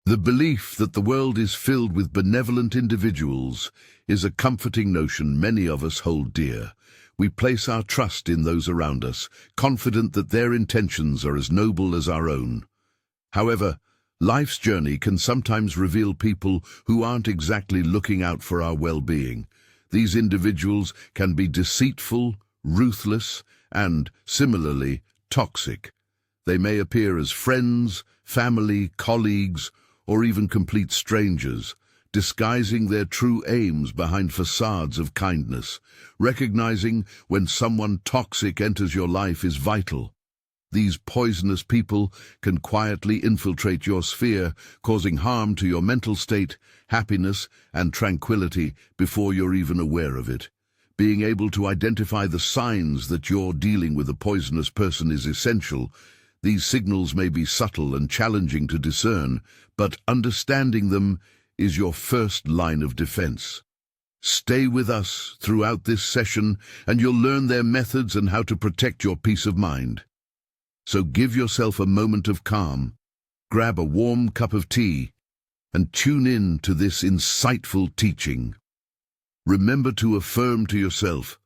The belief that the world is filled with benevolent individuals is a comforting notion many of us hold dear. We place our trust in those around us, confident that their intentions are as noble as our own. However, life's journey can sometimes reveal people who aren't exactly looking out for our well-being. These individuals can be deceitful, ruthless, and, similarly, toxic. They may appear as friends, family, colleagues, or even complete strangers, disguising their true aims behind facades of kindness. Recognizing when someone toxic enters your life is vital. These poisonous people can quietly infiltrate your sphere, causing harm to your mental state, happiness, and tranquility before you're even aware of it. Being able to identify the signs that you're dealing with a poisonous person is essential. These signals may be subtle and challenging to discern, but understanding them is your first line of defense. Stay with us throughout this session, and you'll learn their methods and how to protect your peace of mind. So give yourself a moment of calm, grab a warm cup of tea, and tune in to this insightful teaching. Remember to affirm to yourself,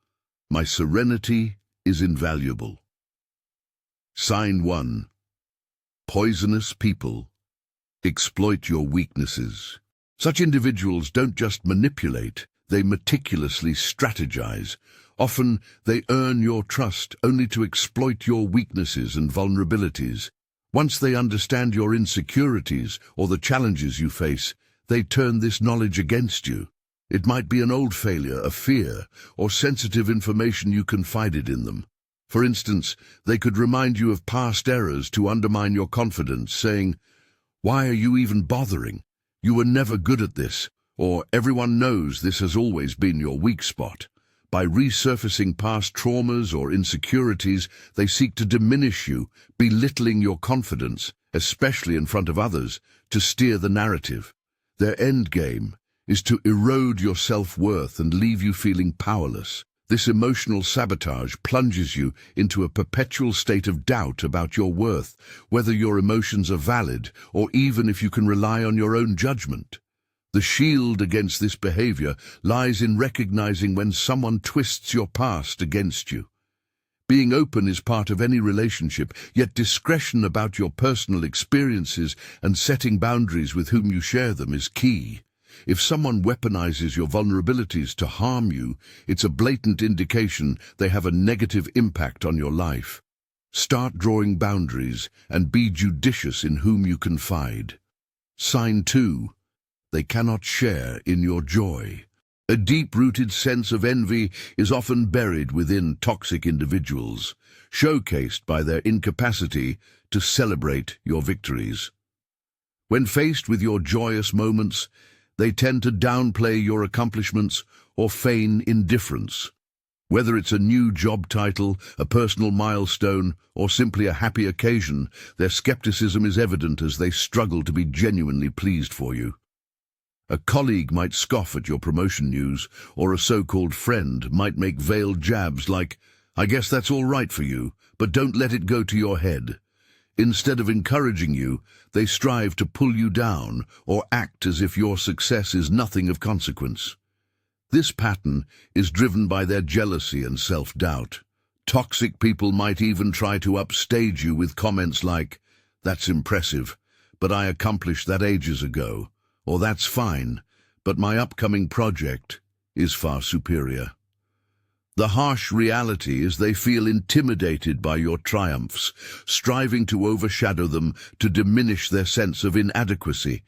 "My serenity is invaluable." Sign 1. Poisonous people exploit your weaknesses. Such individuals don't just manipulate, they meticulously strategize. Often they earn your trust only to exploit your weaknesses and vulnerabilities. Once they understand your insecurities or the challenges you face, they turn this knowledge against you. It might be an old failure, a fear, or sensitive information you confided in them. For instance, they could remind you of past errors to undermine your confidence, saying, "Why are you even bothering? You were never good at this," or "Everyone knows this has always been your weak spot." By resurfacing past traumas or insecurities, they seek to diminish you, belittling your confidence, especially in front of others, to steer the narrative. Their end game is to erode your self-worth and leave you feeling powerless. This emotional sabotage plunges you into a perpetual state of doubt about your worth, whether your emotions are valid or even if you can rely on your own judgment. The shield against this behavior lies in recognizing when someone twists your past against you. Being open is part of any relationship, yet discretion about your personal experiences and setting boundaries with whom you share them is key. If someone weaponizes your vulnerabilities to harm you, it's a blatant indication they have a negative impact on your life. Start drawing boundaries and be judicious in whom you confide. Sign 2. They cannot share in your joy. A deep-rooted sense of envy is often buried within toxic individuals, showcased by their incapacity to celebrate your victories. When faced with your joyous moments, they tend to downplay your accomplishments or feign indifference. Whether it's a new job title, a personal milestone, or simply a happy occasion, their skepticism is evident as they struggle to be genuinely pleased for you. A colleague might scoff at your promotion news, or a so-called friend might make veiled jabs like, "I guess that's all right for you, but don't let it go to your head." Instead of encouraging you, they strive to pull you down or act as if your success is nothing of consequence. This pattern is driven by their jealousy and self-doubt. Toxic people might even try to upstage you with comments like, "That's impressive, but I accomplished that ages ago," or "That's fine, but my upcoming project is far superior." The harsh reality is they feel intimidated by your triumphs, striving to overshadow them to diminish their sense of inadequacy.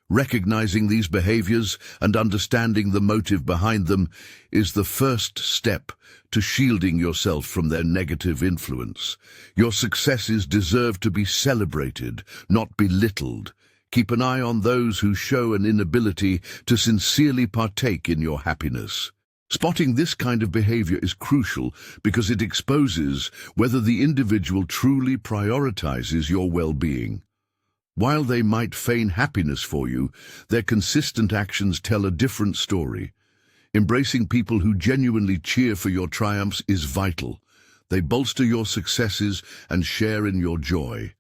Recognizing these behaviors and understanding the motive behind them is the first step to shielding yourself from their negative influence. Your successes deserve to be celebrated, not belittled. Keep an eye on those who show an inability to sincerely partake in your happiness. Spotting this kind of behavior is crucial because it exposes whether the individual truly prioritizes your well-being. While they might feign happiness for you, their consistent actions tell a different story. Embracing people who genuinely cheer for your triumphs is vital. They bolster your successes and share in your joy.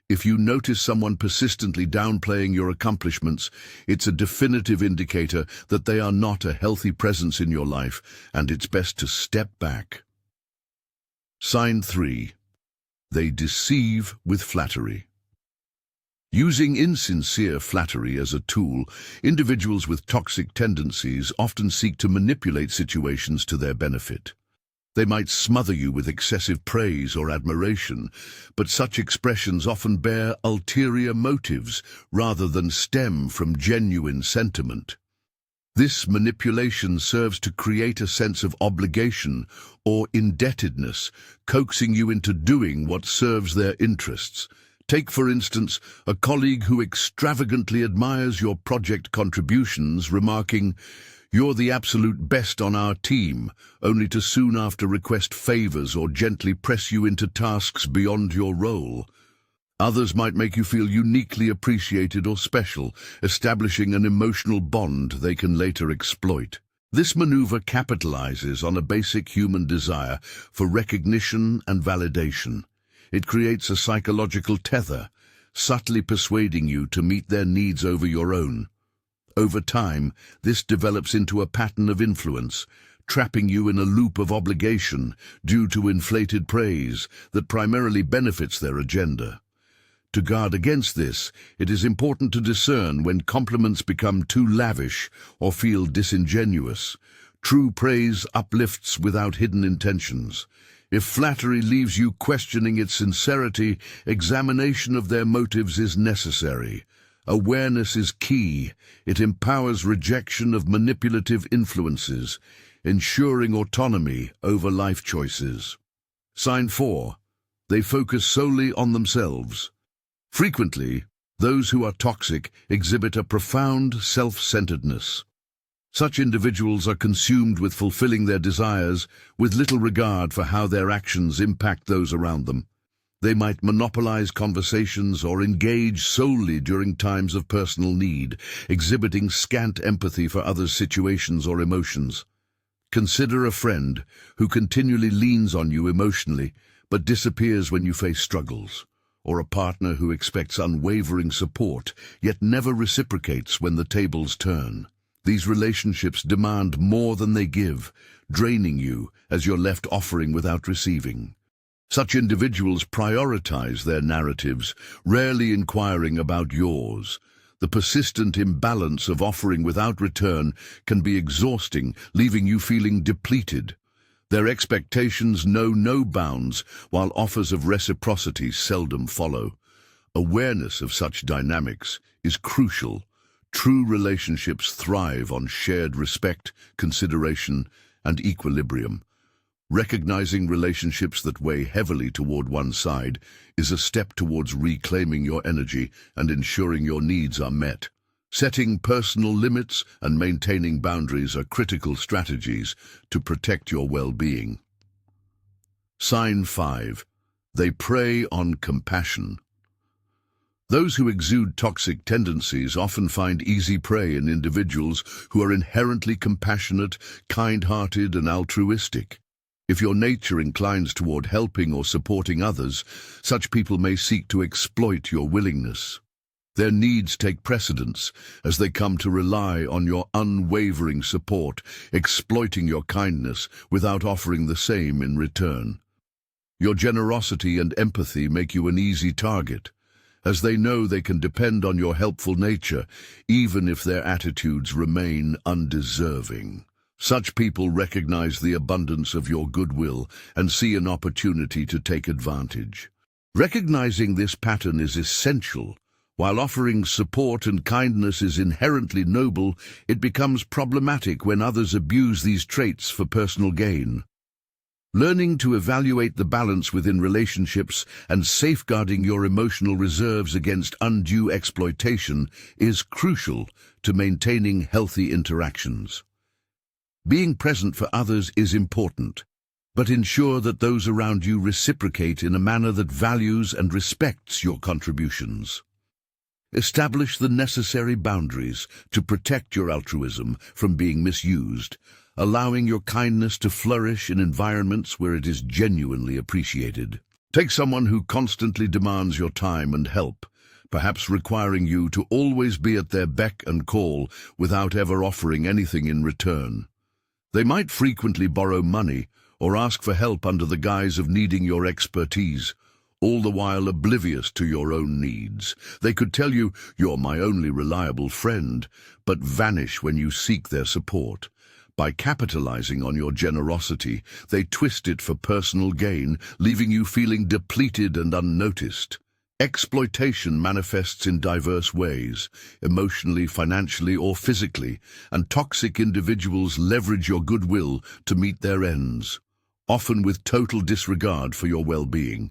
If you notice someone persistently downplaying your accomplishments, it's a definitive indicator that they are not a healthy presence in your life, and it's best to step back. Sign 3. They deceive with flattery. Using insincere flattery as a tool, individuals with toxic tendencies often seek to manipulate situations to their benefit. They might smother you with excessive praise or admiration, but such expressions often bear ulterior motives rather than stem from genuine sentiment. This manipulation serves to create a sense of obligation or indebtedness, coaxing you into doing what serves their interests. Take, for instance, a colleague who extravagantly admires your project contributions, remarking, "You're the absolute best on our team," only to soon after request favors or gently press you into tasks beyond your role. Others might make you feel uniquely appreciated or special, establishing an emotional bond they can later exploit. This maneuver capitalizes on a basic human desire for recognition and validation. It creates a psychological tether, subtly persuading you to meet their needs over your own. Over time, this develops into a pattern of influence, trapping you in a loop of obligation due to inflated praise that primarily benefits their agenda. To guard against this, it is important to discern when compliments become too lavish or feel disingenuous. True praise uplifts without hidden intentions. If flattery leaves you questioning its sincerity, examination of their motives is necessary. Awareness is key. It empowers rejection of manipulative influences, ensuring autonomy over life choices. Sign 4. They focus solely on themselves. Frequently, those who are toxic exhibit a profound self-centeredness. Such individuals are consumed with fulfilling their desires, with little regard for how their actions impact those around them. They might monopolize conversations or engage solely during times of personal need, exhibiting scant empathy for others' situations or emotions. Consider a friend who continually leans on you emotionally, but disappears when you face struggles, or a partner who expects unwavering support, yet never reciprocates when the tables turn. These relationships demand more than they give, draining you as you're left offering without receiving. Such individuals prioritize their narratives, rarely inquiring about yours. The persistent imbalance of offering without return can be exhausting, leaving you feeling depleted. Their expectations know no bounds, while offers of reciprocity seldom follow. Awareness of such dynamics is crucial. True relationships thrive on shared respect, consideration, and equilibrium. Recognizing relationships that weigh heavily toward one side is a step towards reclaiming your energy and ensuring your needs are met. Setting personal limits and maintaining boundaries are critical strategies to protect your well-being. Sign 5. They prey on compassion. Those who exude toxic tendencies often find easy prey in individuals who are inherently compassionate, kind-hearted, and altruistic. If your nature inclines toward helping or supporting others, such people may seek to exploit your willingness. Their needs take precedence as they come to rely on your unwavering support, exploiting your kindness without offering the same in return. Your generosity and empathy make you an easy target, as they know they can depend on your helpful nature, even if their attitudes remain undeserving. Such people recognize the abundance of your goodwill and see an opportunity to take advantage. Recognizing this pattern is essential. While offering support and kindness is inherently noble, it becomes problematic when others abuse these traits for personal gain. Learning to evaluate the balance within relationships and safeguarding your emotional reserves against undue exploitation is crucial to maintaining healthy interactions. Being present for others is important, but ensure that those around you reciprocate in a manner that values and respects your contributions. Establish the necessary boundaries to protect your altruism from being misused, allowing your kindness to flourish in environments where it is genuinely appreciated. Take someone who constantly demands your time and help, perhaps requiring you to always be at their beck and call without ever offering anything in return. They might frequently borrow money or ask for help under the guise of needing your expertise, all the while oblivious to your own needs. They could tell you, "You're my only reliable friend," but vanish when you seek their support. By capitalizing on your generosity, they twist it for personal gain, leaving you feeling depleted and unnoticed. Exploitation manifests in diverse ways, emotionally, financially, or physically, and toxic individuals leverage your goodwill to meet their ends, often with total disregard for your well-being.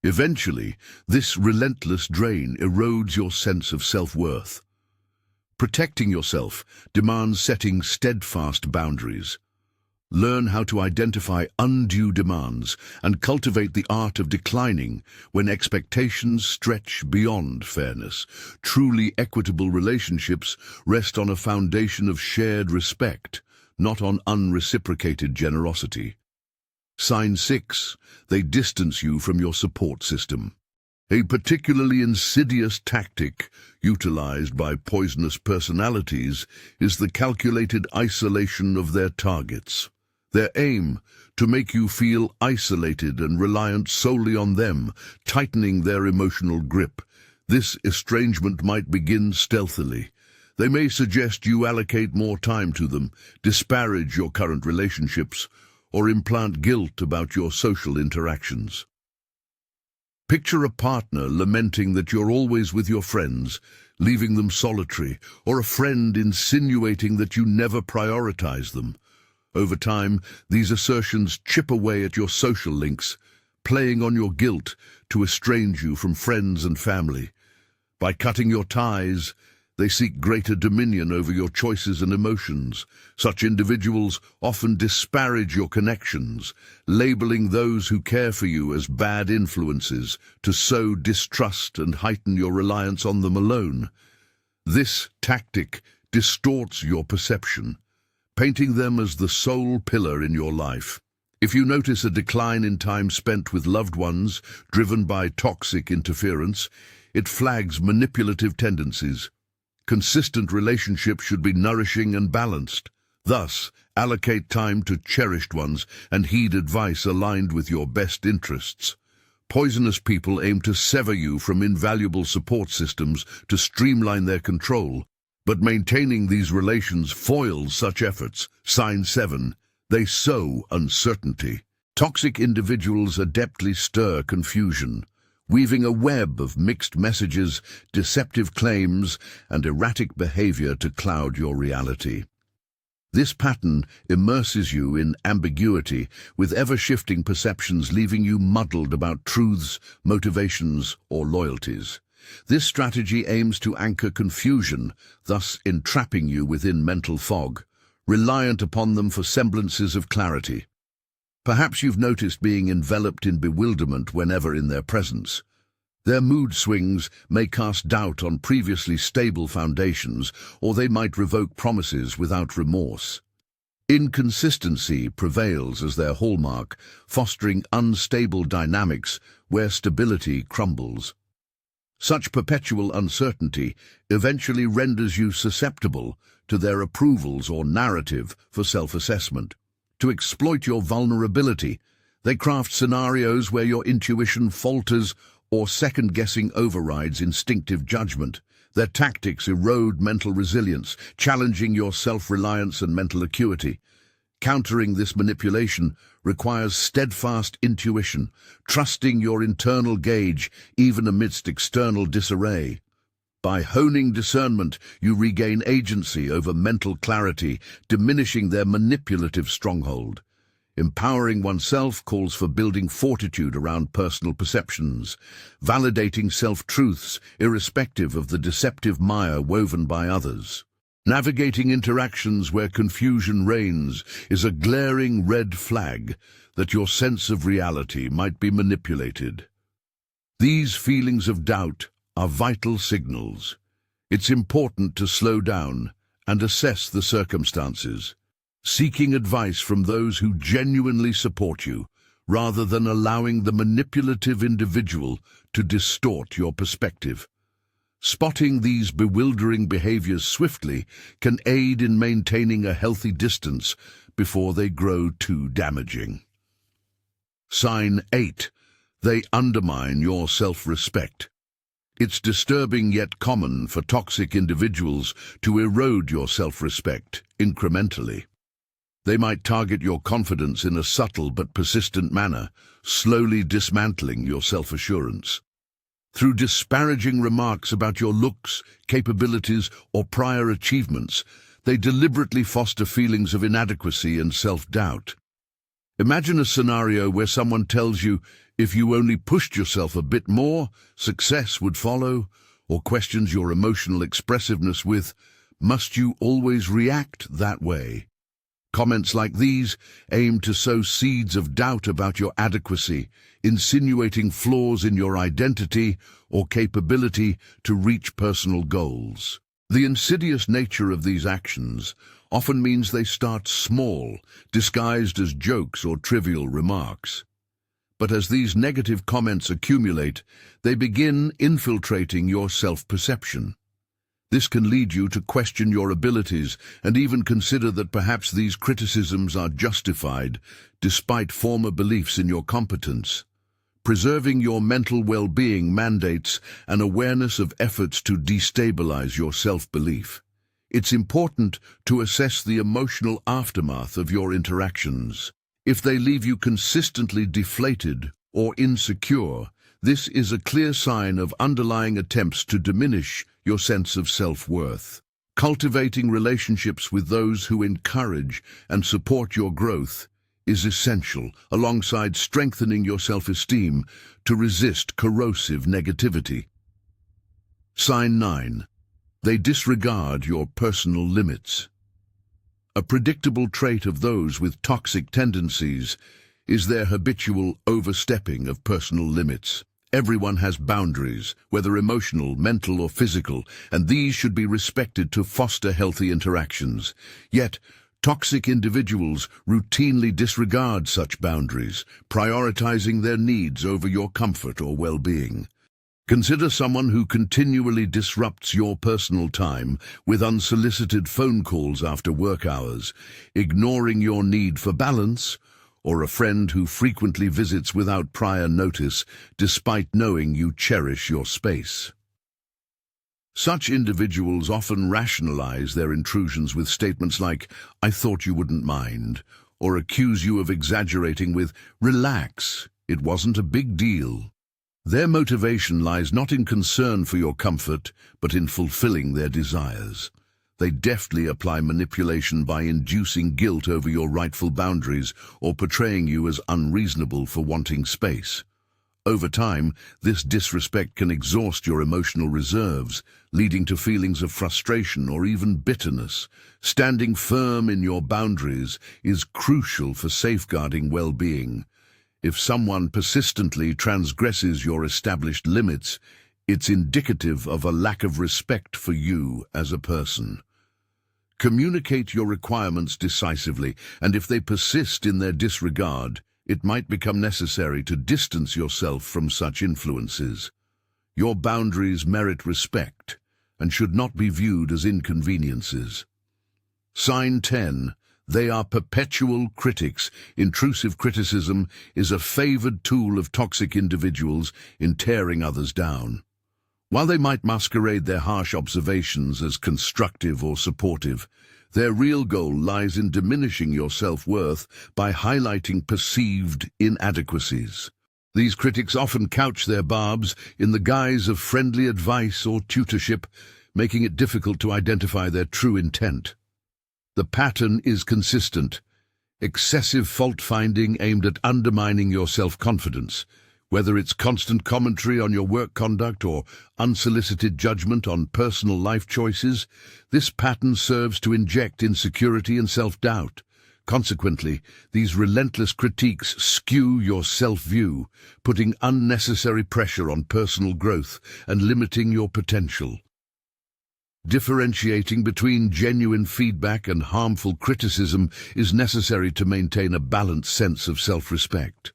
Eventually, this relentless drain erodes your sense of self-worth. Protecting yourself demands setting steadfast boundaries. Learn how to identify undue demands and cultivate the art of declining when expectations stretch beyond fairness. Truly equitable relationships rest on a foundation of shared respect, not on unreciprocated generosity. Sign 6. They distance you from your support system. A particularly insidious tactic utilized by poisonous personalities is the calculated isolation of their targets. Their aim, to make you feel isolated and reliant solely on them, tightening their emotional grip. This estrangement might begin stealthily. They may suggest you allocate more time to them, disparage your current relationships, or implant guilt about your social interactions. Picture a partner lamenting that you're always with your friends, leaving them solitary, or a friend insinuating that you never prioritize them. Over time, these assertions chip away at your social links, playing on your guilt to estrange you from friends and family. By cutting your ties, they seek greater dominion over your choices and emotions. Such individuals often disparage your connections, labeling those who care for you as bad influences to sow distrust and heighten your reliance on them alone. This tactic distorts your perception, painting them as the sole pillar in your life. If you notice a decline in time spent with loved ones driven by toxic interference, it flags manipulative tendencies. Consistent relationships should be nourishing and balanced. Thus, allocate time to cherished ones and heed advice aligned with your best interests. Poisonous people aim to sever you from invaluable support systems to streamline their control, but maintaining these relations foils such efforts. Sign 7. They sow uncertainty. Toxic individuals adeptly stir confusion, weaving a web of mixed messages, deceptive claims, and erratic behavior to cloud your reality. This pattern immerses you in ambiguity, with ever-shifting perceptions leaving you muddled about truths, motivations, or loyalties. This strategy aims to anchor confusion, thus entrapping you within mental fog, reliant upon them for semblances of clarity. Perhaps you've noticed being enveloped in bewilderment whenever in their presence. Their mood swings may cast doubt on previously stable foundations, or they might revoke promises without remorse. Inconsistency prevails as their hallmark, fostering unstable dynamics where stability crumbles. Such perpetual uncertainty eventually renders you susceptible to their approvals or narrative for self-assessment. To exploit your vulnerability, they craft scenarios where your intuition falters or second-guessing overrides instinctive judgment. Their tactics erode mental resilience, challenging your self-reliance and mental acuity. Countering this manipulation requires steadfast intuition, trusting your internal gauge even amidst external disarray. By honing discernment, you regain agency over mental clarity, diminishing their manipulative stronghold. Empowering oneself calls for building fortitude around personal perceptions, validating self-truths irrespective of the deceptive mire woven by others. Navigating interactions where confusion reigns is a glaring red flag that your sense of reality might be manipulated. These feelings of doubt are vital signals. It's important to slow down and assess the circumstances, seeking advice from those who genuinely support you, rather than allowing the manipulative individual to distort your perspective. Spotting these bewildering behaviors swiftly can aid in maintaining a healthy distance before they grow too damaging. Sign 8. They undermine your self-respect. It's disturbing yet common for toxic individuals to erode your self-respect incrementally. They might target your confidence in a subtle but persistent manner, slowly dismantling your self-assurance. Through disparaging remarks about your looks, capabilities, or prior achievements, they deliberately foster feelings of inadequacy and self-doubt. Imagine a scenario where someone tells you, if you only pushed yourself a bit more, success would follow, or questions your emotional expressiveness with, must you always react that way? Comments like these aim to sow seeds of doubt about your adequacy, insinuating flaws in your identity or capability to reach personal goals. The insidious nature of these actions often means they start small, disguised as jokes or trivial remarks. But as these negative comments accumulate, they begin infiltrating your self-perception. This can lead you to question your abilities and even consider that perhaps these criticisms are justified, despite former beliefs in your competence. Preserving your mental well-being mandates an awareness of efforts to destabilize your self-belief. It's important to assess the emotional aftermath of your interactions. If they leave you consistently deflated or insecure, this is a clear sign of underlying attempts to diminish your sense of self-worth. Cultivating relationships with those who encourage and support your growth is essential, alongside strengthening your self-esteem to resist corrosive negativity. Sign 9. They disregard your personal limits. A predictable trait of those with toxic tendencies is their habitual overstepping of personal limits. Everyone has boundaries, whether emotional, mental, or physical, and these should be respected to foster healthy interactions. Yet, toxic individuals routinely disregard such boundaries, prioritizing their needs over your comfort or well-being. Consider someone who continually disrupts your personal time with unsolicited phone calls after work hours, ignoring your need for balance, or a friend who frequently visits without prior notice despite knowing you cherish your space. Such individuals often rationalize their intrusions with statements like, "I thought you wouldn't mind," or accuse you of exaggerating with, "Relax, it wasn't a big deal." Their motivation lies not in concern for your comfort, but in fulfilling their desires. They deftly apply manipulation by inducing guilt over your rightful boundaries or portraying you as unreasonable for wanting space. Over time, this disrespect can exhaust your emotional reserves, leading to feelings of frustration or even bitterness. Standing firm in your boundaries is crucial for safeguarding well-being. If someone persistently transgresses your established limits, it's indicative of a lack of respect for you as a person. Communicate your requirements decisively, and if they persist in their disregard, it might become necessary to distance yourself from such influences. Your boundaries merit respect and should not be viewed as inconveniences. Sign 10. They are perpetual critics. Intrusive criticism is a favored tool of toxic individuals in tearing others down. While they might masquerade their harsh observations as constructive or supportive, their real goal lies in diminishing your self-worth by highlighting perceived inadequacies. These critics often couch their barbs in the guise of friendly advice or tutorship, making it difficult to identify their true intent. The pattern is consistent: excessive fault-finding aimed at undermining your self-confidence. Whether it's constant commentary on your work conduct or unsolicited judgment on personal life choices, this pattern serves to inject insecurity and self-doubt. Consequently, these relentless critiques skew your self-view, putting unnecessary pressure on personal growth and limiting your potential. Differentiating between genuine feedback and harmful criticism is necessary to maintain a balanced sense of self-respect.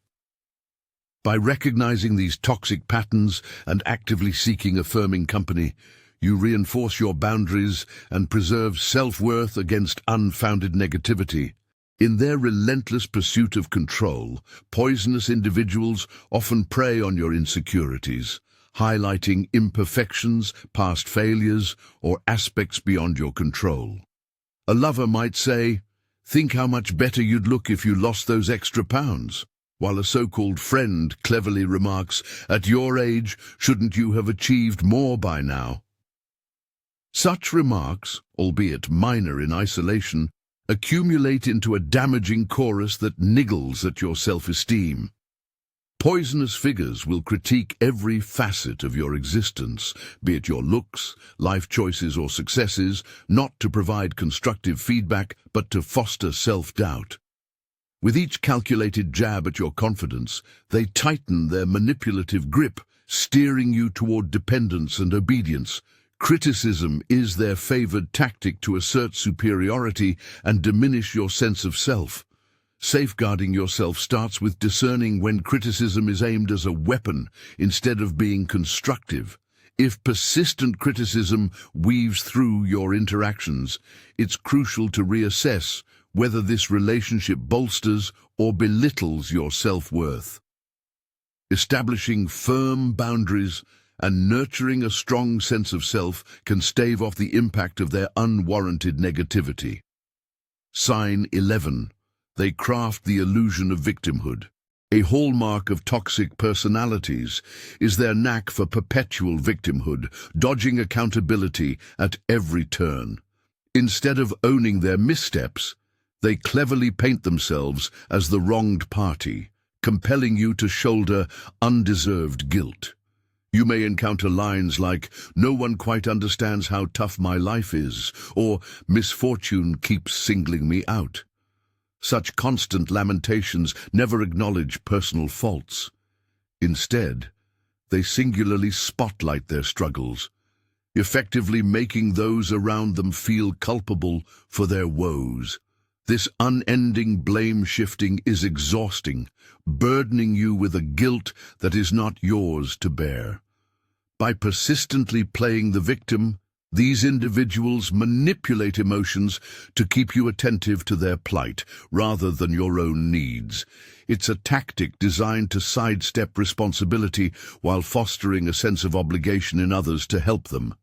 By recognizing these toxic patterns and actively seeking affirming company, you reinforce your boundaries and preserve self-worth against unfounded negativity. In their relentless pursuit of control, poisonous individuals often prey on your insecurities, highlighting imperfections, past failures, or aspects beyond your control. A lover might say, "Think how much better you'd look if you lost those extra pounds," while a so-called friend cleverly remarks, "At your age, shouldn't you have achieved more by now?" Such remarks, albeit minor in isolation, accumulate into a damaging chorus that niggles at your self-esteem. Poisonous figures will critique every facet of your existence, be it your looks, life choices or successes, not to provide constructive feedback, but to foster self-doubt. With each calculated jab at your confidence, they tighten their manipulative grip, steering you toward dependence and obedience. Criticism is their favored tactic to assert superiority and diminish your sense of self. Safeguarding yourself starts with discerning when criticism is aimed as a weapon instead of being constructive. If persistent criticism weaves through your interactions, it's crucial to reassess whether this relationship bolsters or belittles your self-worth. Establishing firm boundaries and nurturing a strong sense of self can stave off the impact of their unwarranted negativity. Sign 11. They craft the illusion of victimhood. A hallmark of toxic personalities is their knack for perpetual victimhood, dodging accountability at every turn. Instead of owning their missteps, they cleverly paint themselves as the wronged party, compelling you to shoulder undeserved guilt. You may encounter lines like, "No one quite understands how tough my life is," or "Misfortune keeps singling me out." Such constant lamentations never acknowledge personal faults. Instead, they singularly spotlight their struggles, effectively making those around them feel culpable for their woes. This unending blame-shifting is exhausting, burdening you with a guilt that is not yours to bear. By persistently playing the victim, these individuals manipulate emotions to keep you attentive to their plight rather than your own needs. It's a tactic designed to sidestep responsibility while fostering a sense of obligation in others to help them.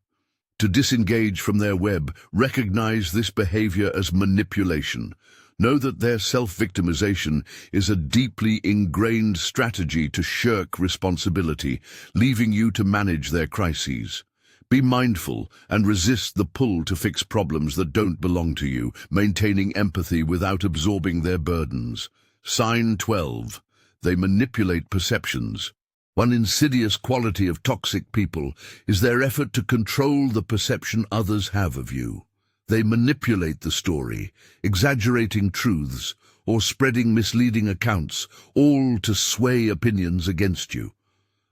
To disengage from their web, recognize this behavior as manipulation. Know that their self-victimization is a deeply ingrained strategy to shirk responsibility, leaving you to manage their crises. Be mindful and resist the pull to fix problems that don't belong to you, maintaining empathy without absorbing their burdens. Sign 12. They manipulate perceptions. One insidious quality of toxic people is their effort to control the perception others have of you. They manipulate the story, exaggerating truths or spreading misleading accounts, all to sway opinions against you.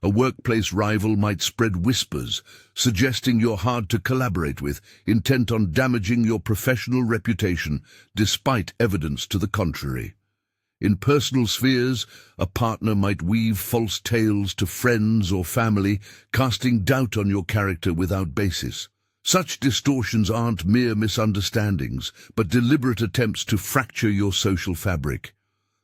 A workplace rival might spread whispers, suggesting you're hard to collaborate with, intent on damaging your professional reputation despite evidence to the contrary. In personal spheres, a partner might weave false tales to friends or family, casting doubt on your character without basis. Such distortions aren't mere misunderstandings, but deliberate attempts to fracture your social fabric.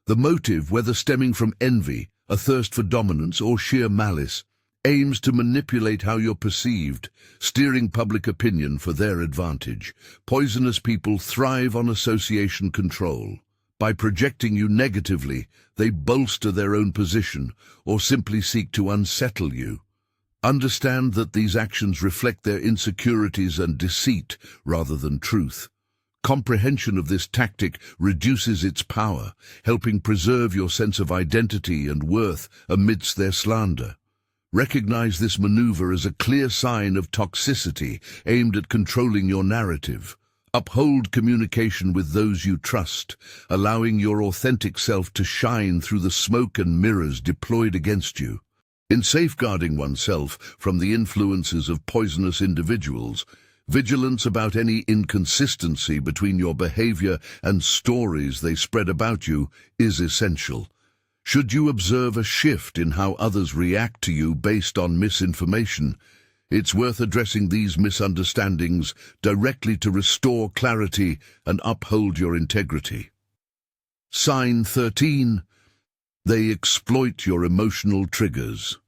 The motive, whether stemming from envy, a thirst for dominance, or sheer malice, aims to manipulate how you're perceived, steering public opinion for their advantage. Poisonous people thrive on association control. By projecting you negatively, they bolster their own position or simply seek to unsettle you. Understand that these actions reflect their insecurities and deceit rather than truth. Comprehension of this tactic reduces its power, helping preserve your sense of identity and worth amidst their slander. Recognize this maneuver as a clear sign of toxicity aimed at controlling your narrative. Uphold communication with those you trust, allowing your authentic self to shine through the smoke and mirrors deployed against you. In safeguarding oneself from the influences of poisonous individuals, vigilance about any inconsistency between your behavior and stories they spread about you is essential. Should you observe a shift in how others react to you based on misinformation, it's worth addressing these misunderstandings directly to restore clarity and uphold your integrity. Sign 13. They exploit your emotional triggers.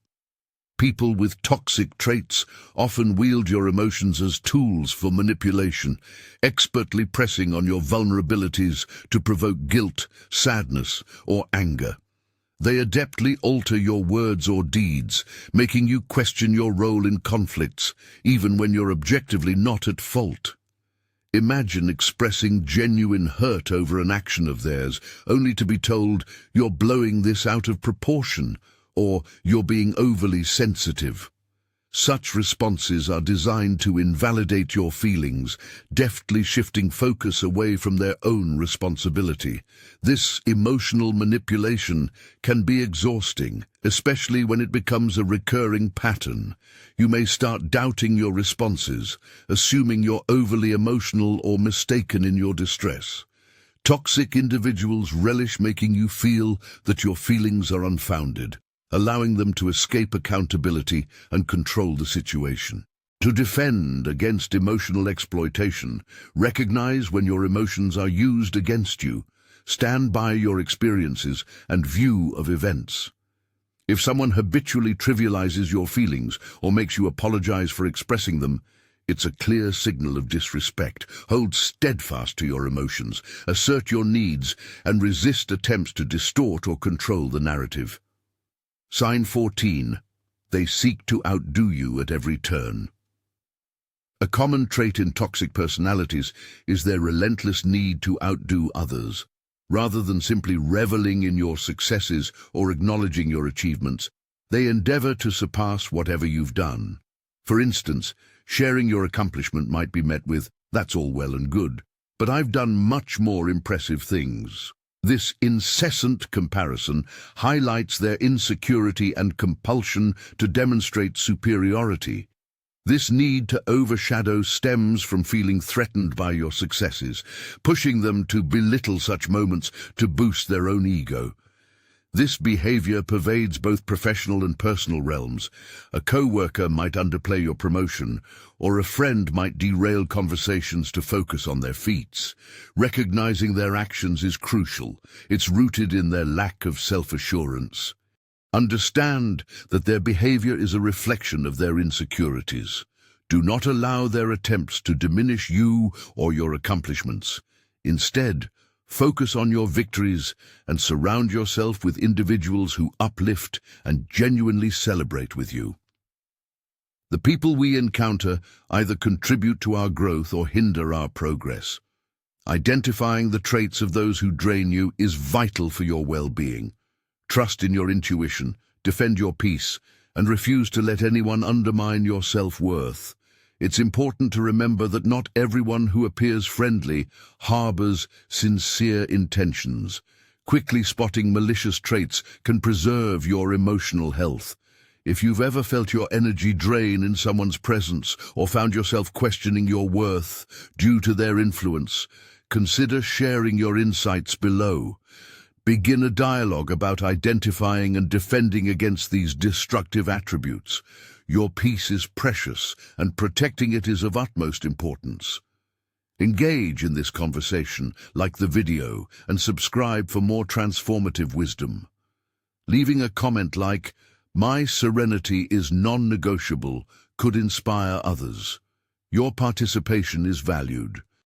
People with toxic traits often wield your emotions as tools for manipulation, expertly pressing on your vulnerabilities to provoke guilt, sadness, or anger. They adeptly alter your words or deeds, making you question your role in conflicts, even when you're objectively not at fault. Imagine expressing genuine hurt over an action of theirs, only to be told you're blowing this out of proportion, or you're being overly sensitive. Such responses are designed to invalidate your feelings, deftly shifting focus away from their own responsibility. This emotional manipulation can be exhausting, especially when it becomes a recurring pattern. You may start doubting your responses, assuming you're overly emotional or mistaken in your distress. Toxic individuals relish making you feel that your feelings are unfounded, allowing them to escape accountability and control the situation. To defend against emotional exploitation, recognize when your emotions are used against you. Stand by your experiences and view of events. If someone habitually trivializes your feelings or makes you apologize for expressing them, it's a clear signal of disrespect. Hold steadfast to your emotions, assert your needs, and resist attempts to distort or control the narrative. Sign 14. They seek to outdo you at every turn. A common trait in toxic personalities is their relentless need to outdo others. Rather than simply reveling in your successes or acknowledging your achievements, they endeavor to surpass whatever you've done. For instance, sharing your accomplishment might be met with, "That's all well and good, but I've done much more impressive things." This incessant comparison highlights their insecurity and compulsion to demonstrate superiority. This need to overshadow stems from feeling threatened by your successes, pushing them to belittle such moments to boost their own ego. This behavior pervades both professional and personal realms. A co-worker might underplay your promotion, or a friend might derail conversations to focus on their feats. Recognizing their actions is crucial. It's rooted in their lack of self-assurance. Understand that their behavior is a reflection of their insecurities. Do not allow their attempts to diminish you or your accomplishments. Instead, focus on your victories and surround yourself with individuals who uplift and genuinely celebrate with you. The people we encounter either contribute to our growth or hinder our progress. Identifying the traits of those who drain you is vital for your well-being. Trust in your intuition, defend your peace, and refuse to let anyone undermine your self-worth. It's important to remember that not everyone who appears friendly harbors sincere intentions. Quickly spotting malicious traits can preserve your emotional health. If you've ever felt your energy drain in someone's presence or found yourself questioning your worth due to their influence, consider sharing your insights below. Begin a dialogue about identifying and defending against these destructive attributes. Your peace is precious, and protecting it is of utmost importance. Engage in this conversation, like the video, and subscribe for more transformative wisdom. Leaving a comment like, "My serenity is non-negotiable," could inspire others. Your participation is valued.